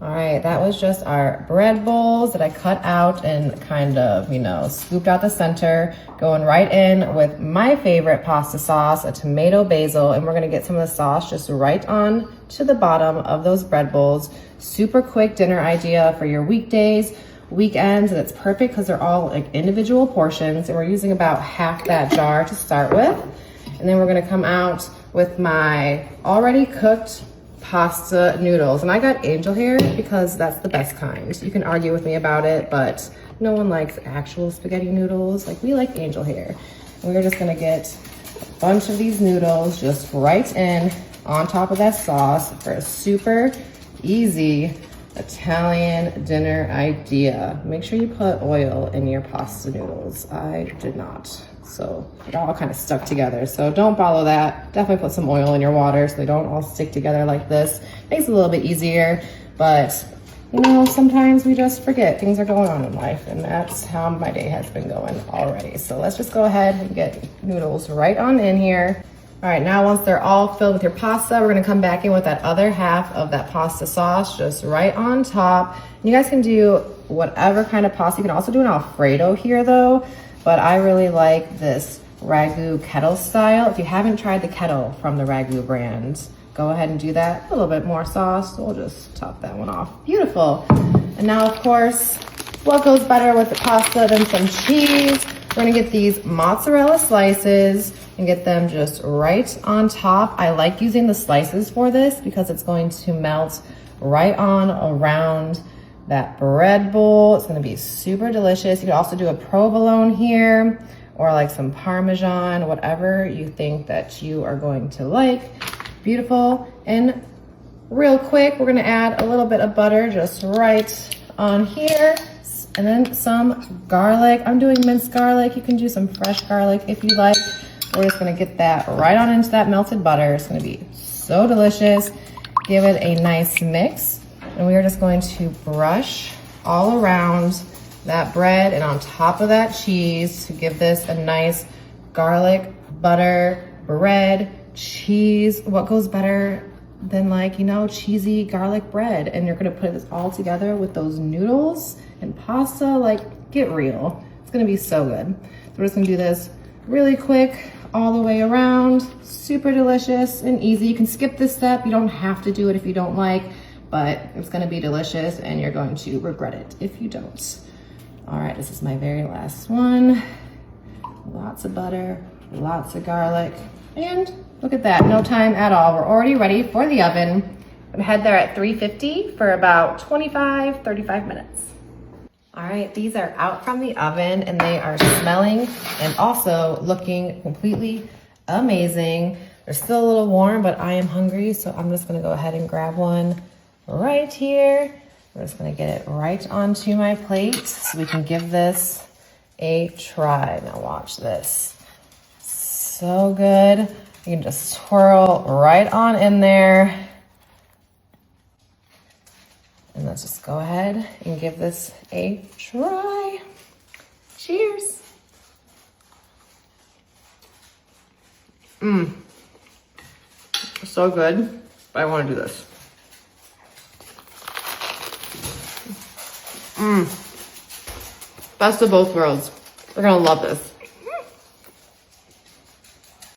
All right, that was just our bread bowls that I cut out and kind of, you know, scooped out the center, going right in with my favorite pasta sauce, a tomato basil, and we're gonna get some of the sauce just right on to the bottom of those bread bowls. Super quick dinner idea for your weekdays, weekends, and it's perfect because they're all like individual portions, and we're using about half that jar to start with. And then we're gonna come out with my already cooked pasta noodles, and I got angel hair because that's the best kind. You can argue with me about it, but no one likes actual spaghetti noodles. Like, we like angel hair. And we're just gonna get a bunch of these noodles just right in on top of that sauce for a super easy Italian dinner idea. Make sure you put oil in your pasta noodles. I did not. So it all kind of stuck together. So don't follow that. Definitely put some oil in your water so they don't all stick together like this. Makes it a little bit easier, but you know, sometimes we just forget things are going on in life, and that's how my day has been going already. So let's just go ahead and get noodles right on in here. All right, now once they're all filled with your pasta, we're gonna come back in with that other half of that pasta sauce just right on top. And you guys can do whatever kind of pasta. You can also do an Alfredo here though, but I really like this Ragu kettle style. If you haven't tried the kettle from the Ragu brand, go ahead and do that. A little bit more sauce, so we'll just top that one off. Beautiful. And now, of course, what goes better with the pasta than some cheese? We're gonna get these mozzarella slices and get them just right on top. I like using the slices for this because it's going to melt right on around that bread bowl. It's gonna be super delicious. You can also do a provolone here or like some Parmesan, whatever you think that you are going to like. Beautiful. And real quick, we're gonna add a little bit of butter just right on here. And then some garlic. I'm doing minced garlic. You can do some fresh garlic if you like. We're just gonna get that right on into that melted butter. It's gonna be so delicious. Give it a nice mix. And we are just going to brush all around that bread and on top of that cheese to give this a nice garlic, butter, bread, cheese. What goes better than, like, you know, cheesy garlic bread? And you're gonna put this all together with those noodles and pasta. Like, get real. It's gonna be so good. So we're just gonna do this really quick all the way around. Super delicious and easy. You can skip this step. You don't have to do it if you don't like, but it's gonna be delicious and you're going to regret it if you don't. All right, this is my very last one. Lots of butter, lots of garlic, and look at that, no time at all. We're already ready for the oven. I'm gonna head there at 350 for about 25, 35 minutes. All right, these are out from the oven and they are smelling and also looking completely amazing. They're still a little warm, but I am hungry, so I'm just gonna go ahead and grab one right here. We're just gonna get it right onto my plate so we can give this a try. Now watch this. So good. You can just swirl right on in there. And let's just go ahead and give this a try. Cheers. So good, but I wanna do this. Best of both worlds. We're gonna love this.